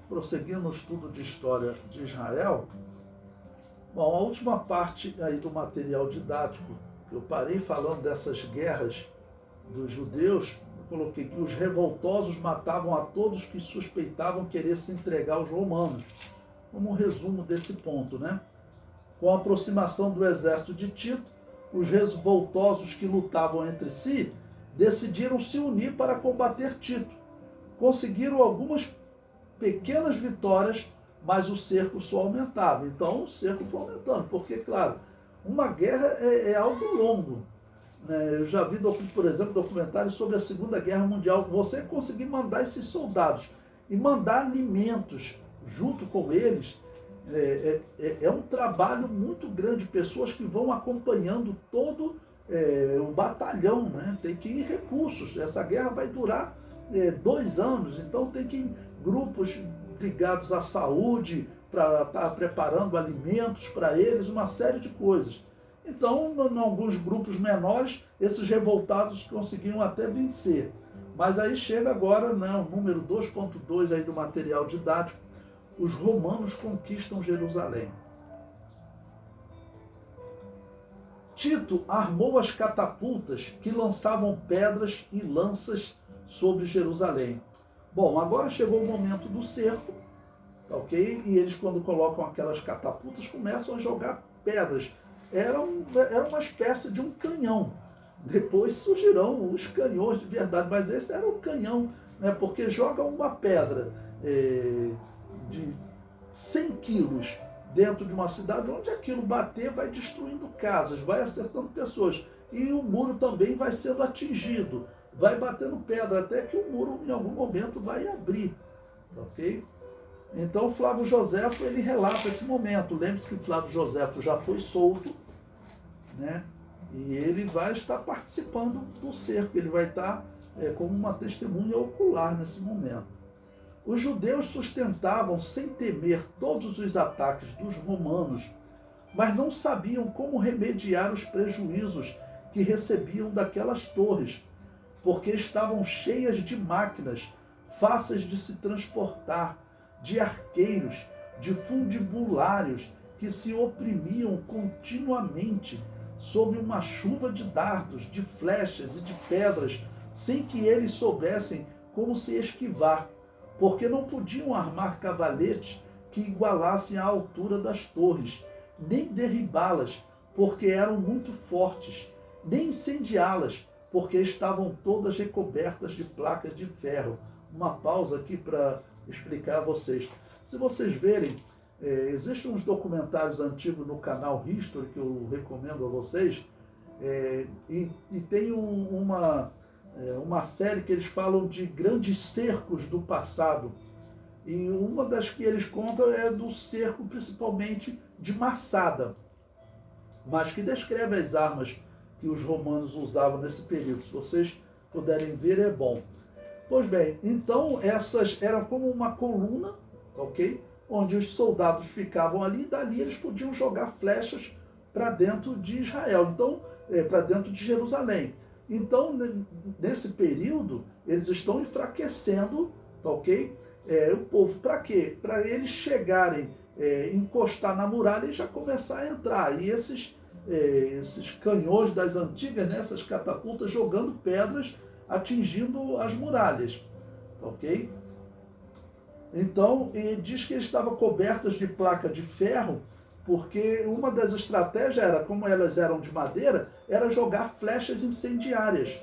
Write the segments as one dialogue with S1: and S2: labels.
S1: prosseguindo no estudo de história de Israel, bom, a última parte aí do material didático, que eu parei falando dessas guerras dos judeus, eu coloquei que os revoltosos matavam a todos que suspeitavam querer se entregar aos romanos, como um resumo desse ponto, né? Com a aproximação do exército de Tito, os revoltosos que lutavam entre si decidiram se unir para combater Tito. Conseguiram algumas pequenas vitórias, mas o cerco só aumentava. Então o cerco foi aumentando, porque, claro, uma guerra é algo longo. Eu já vi, por exemplo, documentários sobre a Segunda Guerra Mundial. Você conseguir mandar esses soldados e mandar alimentos junto com eles, é um trabalho muito grande. Pessoas que vão acompanhando todo o batalhão, né? Tem que ir recursos. Essa guerra vai durar 2 anos, então tem que ir grupos ligados à saúde para estar preparando alimentos para eles, uma série de coisas. Então, em alguns grupos menores, esses revoltados conseguiam até vencer. Mas aí chega agora, né, o número 2.2 aí do material didático, os romanos conquistam Jerusalém. Tito armou as catapultas que lançavam pedras e lanças sobre Jerusalém. Bom, agora chegou o momento do cerco, tá ok? E eles, quando colocam aquelas catapultas, começam a jogar pedras. Era uma espécie de um canhão. Depois surgirão os canhões de verdade, mas esse era o canhão, né? Porque joga uma pedra de 100 quilos dentro de uma cidade, onde aquilo bater vai destruindo casas, vai acertando pessoas. E o muro também vai sendo atingido, vai batendo pedra, até que o muro em algum momento vai abrir. Ok? Então Flávio Joséfo, ele relata esse momento. Lembre-se que Flávio Joséfo já foi solto, né? E ele vai estar participando do cerco, ele vai estar como uma testemunha ocular nesse momento. Os judeus sustentavam sem temer todos os ataques dos romanos, mas não sabiam como remediar os prejuízos que recebiam daquelas torres, porque estavam cheias de máquinas, fáceis de se transportar, de arqueiros, de fundibulários que se oprimiam continuamente sob uma chuva de dardos, de flechas e de pedras, sem que eles soubessem como se esquivar, porque não podiam armar cavaletes que igualassem a altura das torres, nem derribá-las, porque eram muito fortes, nem incendiá-las, porque estavam todas recobertas de placas de ferro. Uma pausa aqui para explicar a vocês. Se vocês verem, existem uns documentários antigos no canal History que eu recomendo a vocês, e tem uma série que eles falam de grandes cercos do passado. E uma das que eles contam é do cerco principalmente de Massada, mas que descreve as armas que os romanos usavam nesse período. Se vocês puderem ver, é bom. Pois bem, então essas eram como uma coluna, ok? Onde os soldados ficavam ali, e dali eles podiam jogar flechas para dentro de Israel, então, para dentro de Jerusalém. Então, nesse período, eles estão enfraquecendo, ok? O povo, para quê? Para eles chegarem, encostar na muralha e já começar a entrar. E esses canhões das antigas, né, essas catapultas, jogando pedras, atingindo as muralhas, ok? Então, diz que estavam cobertas de placa de ferro, porque uma das estratégias era, como elas eram de madeira, era jogar flechas incendiárias.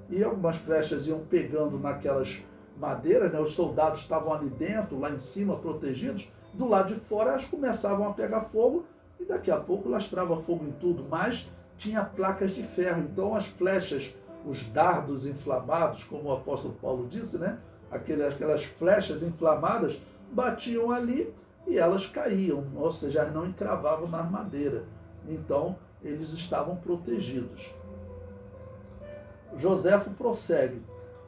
S1: E algumas flechas iam pegando naquelas madeiras, né? Os soldados estavam ali dentro, lá em cima, protegidos. Do lado de fora, elas começavam a pegar fogo e daqui a pouco lastrava fogo em tudo, mas tinha placas de ferro. Então, as flechas, os dardos inflamados, como o apóstolo Paulo disse, né? Aquelas flechas inflamadas batiam ali e elas caíam, ou seja, elas não encravavam na armadeira. Então, eles estavam protegidos. Joséfo prossegue.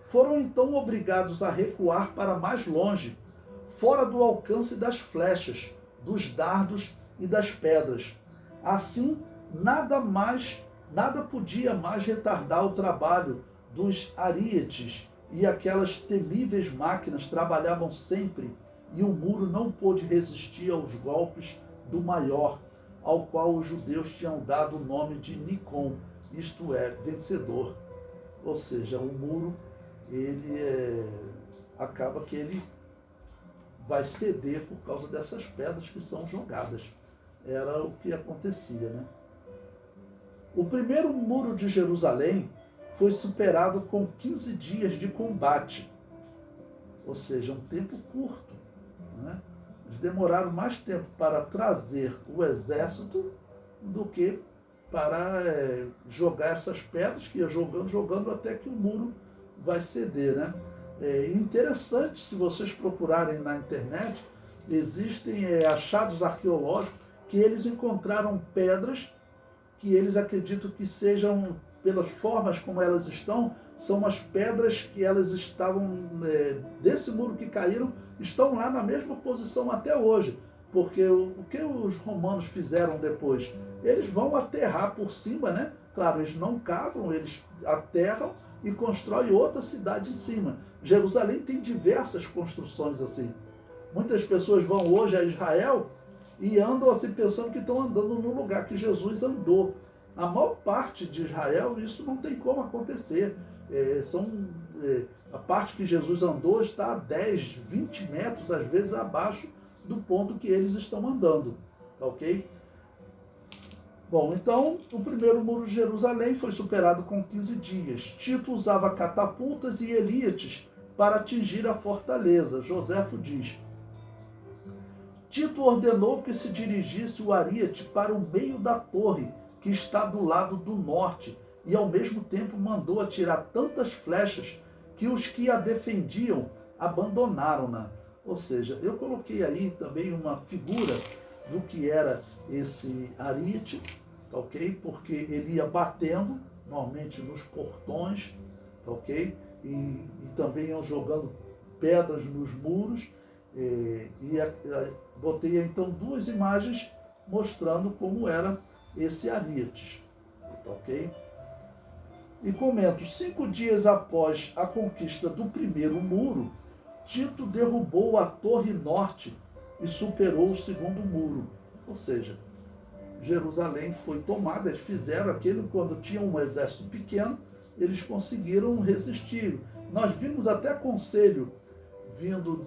S1: Foram então obrigados a recuar para mais longe, fora do alcance das flechas, dos dardos e das pedras. Assim, nada podia mais retardar o trabalho dos arietes, e aquelas temíveis máquinas trabalhavam sempre e o muro não pôde resistir aos golpes do maior, ao qual os judeus tinham dado o nome de Nicom, isto é, vencedor. Ou seja, o muro, acaba que ele vai ceder por causa dessas pedras que são jogadas. Era o que acontecia, né? O primeiro muro de Jerusalém foi superado com 15 dias de combate, ou seja, um tempo curto, né? Eles demoraram mais tempo para trazer o exército do que para jogar essas pedras, que ia jogando até que o muro vai ceder, né? É interessante, se vocês procurarem na internet, existem achados arqueológicos que eles encontraram pedras que eles acreditam que sejam, pelas formas como elas estão, são as pedras que elas estavam, desse muro que caíram, estão lá na mesma posição até hoje. Porque o que os romanos fizeram depois? Eles vão aterrar por cima, né? Claro, eles não cavam, eles aterram e constroem outra cidade em cima. Jerusalém tem diversas construções assim. Muitas pessoas vão hoje a Israel e andam assim pensando que estão andando no lugar que Jesus andou. A maior parte de Israel, isso não tem como acontecer. A parte que Jesus andou está a 10, 20 metros, às vezes abaixo do ponto que eles estão andando. Tá ok? Bom, então, o primeiro muro de Jerusalém foi superado com 15 dias. Tito usava catapultas e elíates para atingir a fortaleza. Joséfo diz: Tito ordenou que se dirigisse o ariete para o meio da torre, que está do lado do norte, e ao mesmo tempo mandou atirar tantas flechas que os que a defendiam abandonaram-na. Ou seja, eu coloquei aí também uma figura do que era esse ariete, tá ok? Porque ele ia batendo, normalmente nos portões, tá ok? E também iam jogando pedras nos muros, botei então duas imagens mostrando como era esse ariete, tá ok? E comento, 5 dias após a conquista do primeiro muro, Tito derrubou a torre norte e superou o segundo muro. Ou seja, Jerusalém foi tomada, eles fizeram aquilo quando tinham um exército pequeno, eles conseguiram resistir. Nós vimos até conselho vindo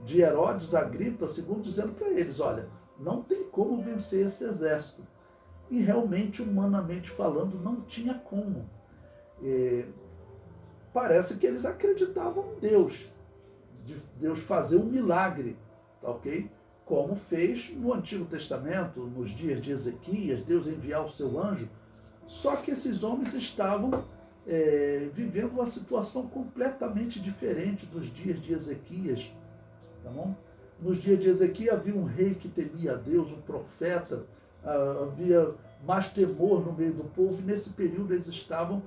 S1: de Herodes Agripa, segundo dizendo para eles, olha, não tem como vencer esse exército. E realmente, humanamente falando, não tinha como. Parece que eles acreditavam em Deus, de Deus fazer um milagre, tá ok? Como fez no Antigo Testamento, nos dias de Ezequias, Deus enviar o seu anjo. Só que esses homens estavam vivendo uma situação completamente diferente dos dias de Ezequias, tá bom? Nos dias de Ezequias havia um rei que temia a Deus, um profeta, havia mais temor no meio do povo, e nesse período eles estavam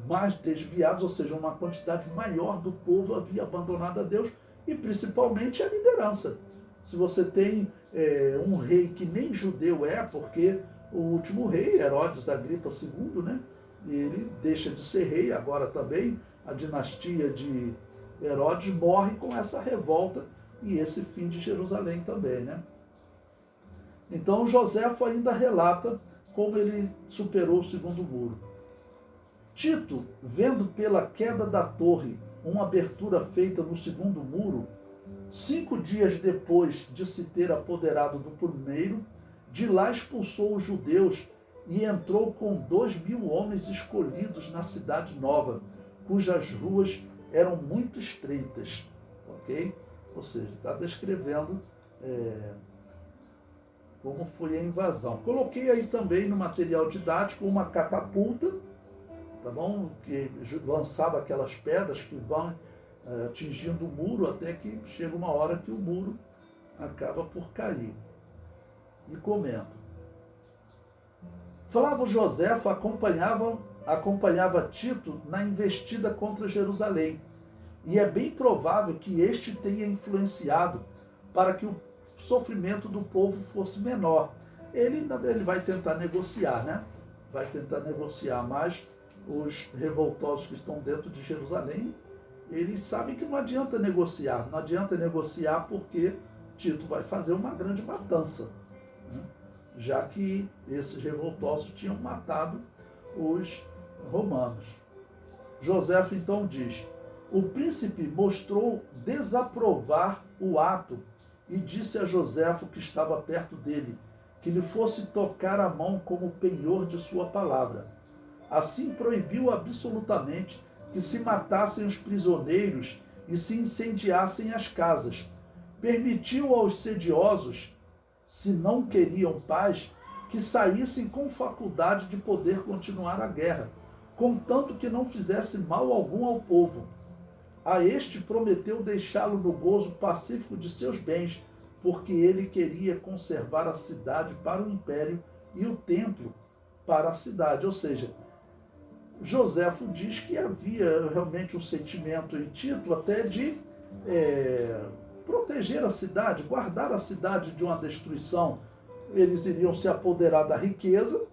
S1: mais desviados, ou seja, uma quantidade maior do povo havia abandonado a Deus, e principalmente a liderança. Se você tem um rei que nem judeu porque o último rei, Herodes Agripa II, né, ele deixa de ser rei, agora também a dinastia de Herodes morre com essa revolta e esse fim de Jerusalém também, né? Então Joséfo ainda relata como ele superou o segundo muro. Tito, vendo pela queda da torre uma abertura feita no segundo muro, 5 dias depois de se ter apoderado do primeiro, de lá expulsou os judeus e entrou com 2.000 homens escolhidos na cidade nova, cujas ruas eram muito estreitas. Ok? Ou seja, está descrevendo como foi a invasão. Coloquei aí também no material didático uma catapulta, tá bom? Que lançava aquelas pedras que vão atingindo o muro até que chega uma hora que o muro acaba por cair. E comento. Flávio Joséfo acompanhava Tito na investida contra Jerusalém, e é bem provável que este tenha influenciado para que o sofrimento do povo fosse menor. Ele vai tentar negociar, né? Vai tentar negociar, mas os revoltosos que estão dentro de Jerusalém eles sabem que não adianta negociar. Não adianta negociar porque Tito vai fazer uma grande matança, né? Já que esses revoltosos tinham matado os romanos. Joséfo então diz: o príncipe mostrou desaprovar o ato e disse a Joséfo, que estava perto dele, que lhe fosse tocar a mão como penhor de sua palavra. Assim proibiu absolutamente que se matassem os prisioneiros e se incendiassem as casas. Permitiu aos sediosos, se não queriam paz, que saíssem com faculdade de poder continuar a guerra, contanto que não fizesse mal algum ao povo. A este prometeu deixá-lo no gozo pacífico de seus bens, porque ele queria conservar a cidade para o império e o templo para a cidade. Ou seja, Joséfo diz que havia realmente um sentimento em Tito até de proteger a cidade, guardar a cidade de uma destruição. Eles iriam se apoderar da riqueza,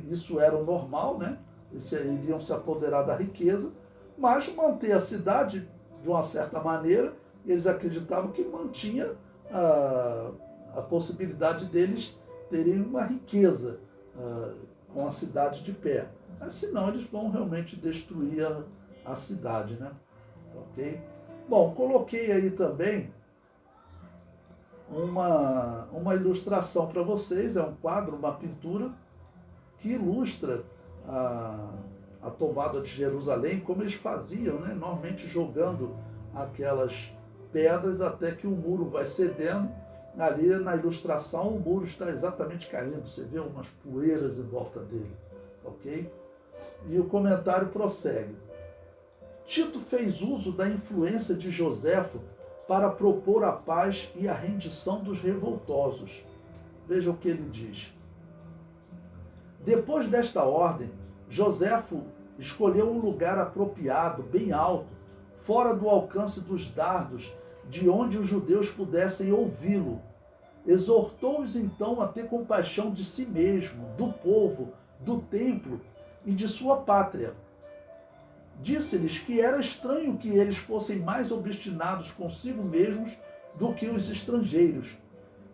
S1: isso era o normal, né? Eles iriam se apoderar da riqueza, mas manter a cidade de uma certa maneira, eles acreditavam que mantinha a possibilidade deles terem uma riqueza com a cidade de pé. Mas senão eles vão realmente destruir a cidade, né? Ok? Bom, coloquei aí também uma ilustração para vocês, é um quadro, uma pintura, que ilustra a tomada de Jerusalém, como eles faziam, né? Normalmente jogando aquelas pedras até que o muro vai cedendo. Ali na ilustração o muro está exatamente caindo, você vê umas poeiras em volta dele, ok? E o comentário prossegue. Tito fez uso da influência de Joséfo para propor a paz e a rendição dos revoltosos. Veja o que ele diz. Depois desta ordem, Joséfo escolheu um lugar apropriado, bem alto, fora do alcance dos dardos, de onde os judeus pudessem ouvi-lo. Exortou-os então a ter compaixão de si mesmo, do povo, do templo e de sua pátria. Disse-lhes que era estranho que eles fossem mais obstinados consigo mesmos do que os estrangeiros,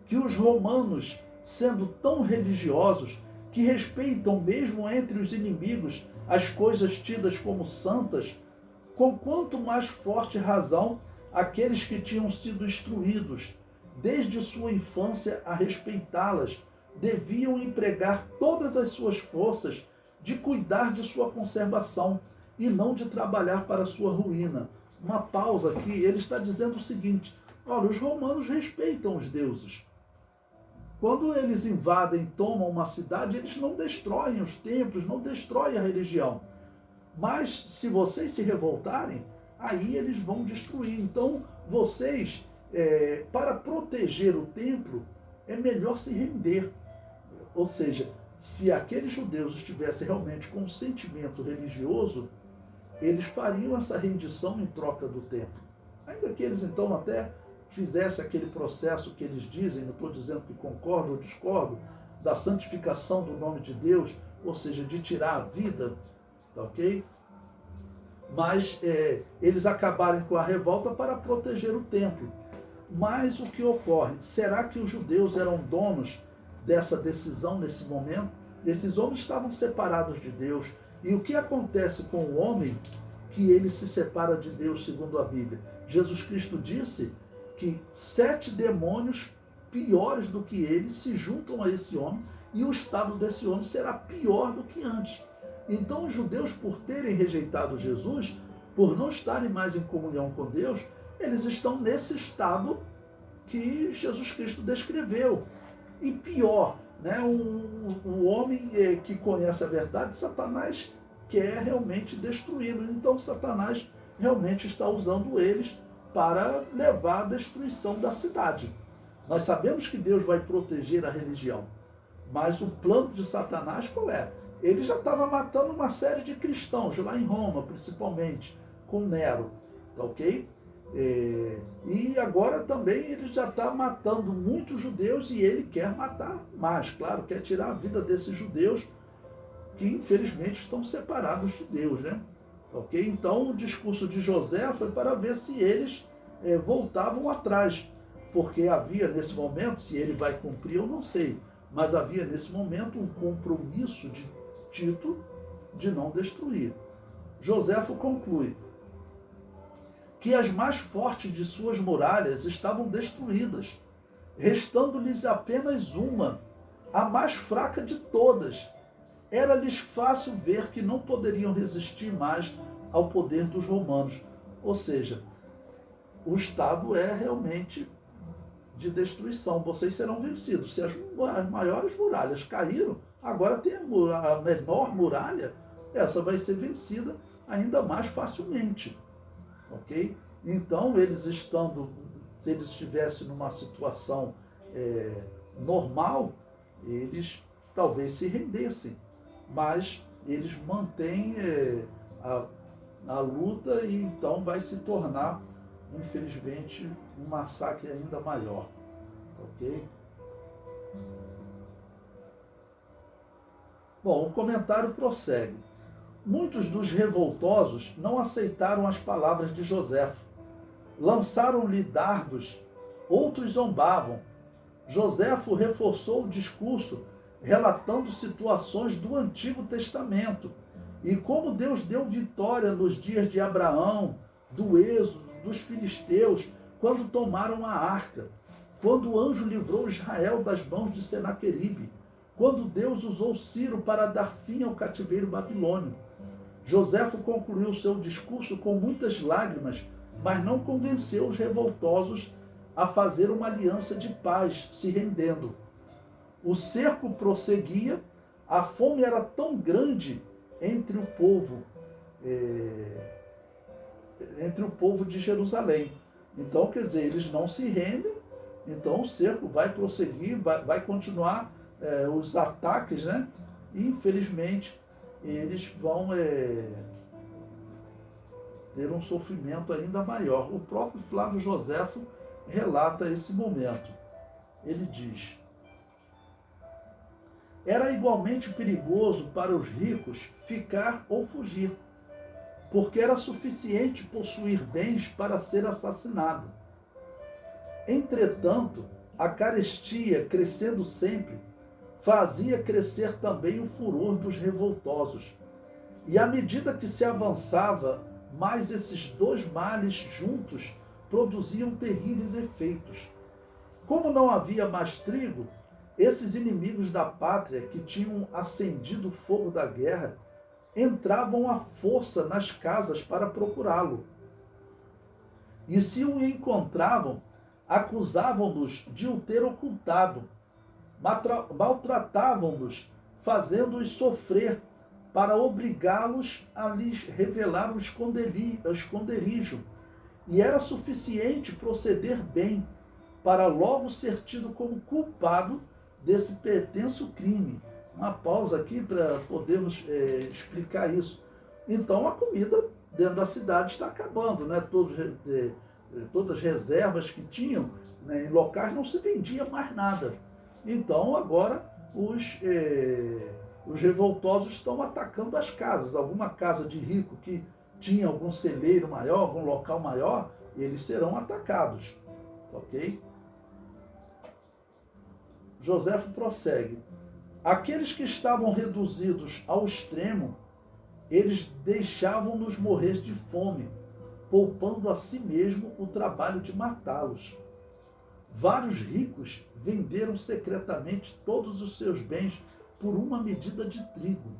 S1: que os romanos, sendo tão religiosos, que respeitam mesmo entre os inimigos as coisas tidas como santas, com quanto mais forte razão aqueles que tinham sido instruídos desde sua infância a respeitá-las, deviam empregar todas as suas forças de cuidar de sua conservação e não de trabalhar para sua ruína. Uma pausa aqui, ele está dizendo o seguinte: olha, os romanos respeitam os deuses. Quando eles invadem, tomam uma cidade, eles não destroem os templos, não destroem a religião. Mas se vocês se revoltarem, aí eles vão destruir. Então, vocês, para proteger o templo, é melhor se render. Ou seja, se aqueles judeus estivessem realmente com um sentimento religioso, eles fariam essa rendição em troca do templo. Ainda que eles então até fizessem aquele processo que eles dizem, não estou dizendo que concordo ou discordo, da santificação do nome de Deus, ou seja, de tirar a vida, tá ok? Mas eles acabarem com a revolta para proteger o templo. Mas o que ocorre? Será que os judeus eram donos dessa decisão nesse momento? Esses homens estavam separados de Deus. E o que acontece com o homem que ele se separa de Deus, segundo a Bíblia? Jesus Cristo disse que 7 demônios piores do que ele se juntam a esse homem e o estado desse homem será pior do que antes. Então os judeus, por terem rejeitado Jesus, por não estarem mais em comunhão com Deus, eles estão nesse estado que Jesus Cristo descreveu. E pior, né? O homem que conhece a verdade, Satanás quer realmente destruí-lo. Então Satanás realmente está usando eles para levar à destruição da cidade. Nós sabemos que Deus vai proteger a religião, mas o plano de Satanás qual é? Ele já estava matando uma série de cristãos, lá em Roma principalmente, com Nero, tá ok? E agora também ele já está matando muitos judeus e ele quer matar mais, claro, quer tirar a vida desses judeus que infelizmente estão separados de Deus, né? Ok? Então, o discurso de José foi para ver se eles voltavam atrás, porque havia nesse momento, se ele vai cumprir, eu não sei, mas havia nesse momento um compromisso de Tito de não destruir. Joséfo conclui que as mais fortes de suas muralhas estavam destruídas, restando-lhes apenas uma, a mais fraca de todas. Era-lhes fácil ver que não poderiam resistir mais ao poder dos romanos. Ou seja, o Estado é realmente de destruição. Vocês serão vencidos. Se as maiores muralhas caíram, agora tem a menor muralha, essa vai ser vencida ainda mais facilmente. Ok? Então, eles estando, se eles estivessem numa situação normal, eles talvez se rendessem, mas eles mantêm a luta e então vai se tornar, infelizmente, um massacre ainda maior. Ok? Bom, o comentário prossegue. Muitos dos revoltosos não aceitaram as palavras de Joséfo. Lançaram-lhe dardos, outros zombavam. Joséfo reforçou o discurso, relatando situações do Antigo Testamento e como Deus deu vitória nos dias de Abraão, do Êxodo, dos filisteus, quando tomaram a arca, quando o anjo livrou Israel das mãos de Senaqueribe, quando Deus usou Ciro para dar fim ao cativeiro babilônio. Joséfo concluiu seu discurso com muitas lágrimas, mas não convenceu os revoltosos a fazer uma aliança de paz, se rendendo. O cerco prosseguia, a fome era tão grande entre o povo de Jerusalém. Então, quer dizer, eles não se rendem, então o cerco vai prosseguir, vai continuar os ataques, né? E, infelizmente, eles vão ter um sofrimento ainda maior. O próprio Flávio Joséfo relata esse momento. Ele diz: era igualmente perigoso para os ricos ficar ou fugir, porque era suficiente possuir bens para ser assassinado. Entretanto, a carestia, crescendo sempre, fazia crescer também o furor dos revoltosos. E à medida que se avançava, mais esses dois males juntos produziam terríveis efeitos. Como não havia mais trigo, esses inimigos da pátria que tinham acendido o fogo da guerra entravam à força nas casas para procurá-lo. E se o encontravam, acusavam-nos de o ter ocultado, maltratavam-nos, fazendo-os sofrer, para obrigá-los a lhes revelar o esconderijo. E era suficiente proceder bem, para logo ser tido como culpado desse pretenso crime. Uma pausa aqui para podermos explicar isso. Então, a comida dentro da cidade está acabando, né? Todas as reservas que tinham, né, em locais não se vendia mais nada. Então, agora, os revoltosos estão atacando as casas. Alguma casa de rico que tinha algum celeiro maior, algum local maior, eles serão atacados. Ok? Joséfo prossegue. Aqueles que estavam reduzidos ao extremo, eles deixavam-nos morrer de fome, poupando a si mesmo o trabalho de matá-los. Vários ricos venderam secretamente todos os seus bens por uma medida de trigo,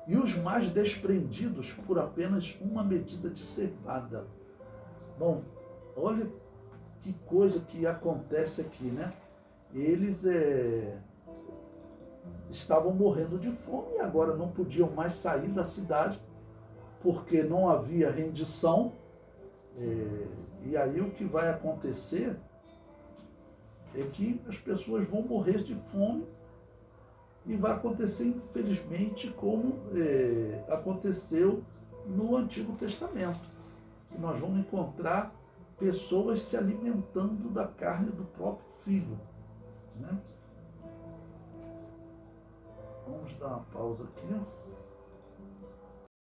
S1: e os mais desprendidos por apenas uma medida de cevada. Bom, olha que coisa que acontece aqui, né? Eles estavam morrendo de fome e agora não podiam mais sair da cidade porque não havia rendição. E aí o que vai acontecer é que as pessoas vão morrer de fome e vai acontecer, infelizmente, como aconteceu no Antigo Testamento. E nós vamos encontrar pessoas se alimentando da carne do próprio filho, né? Vamos dar uma pausa aqui.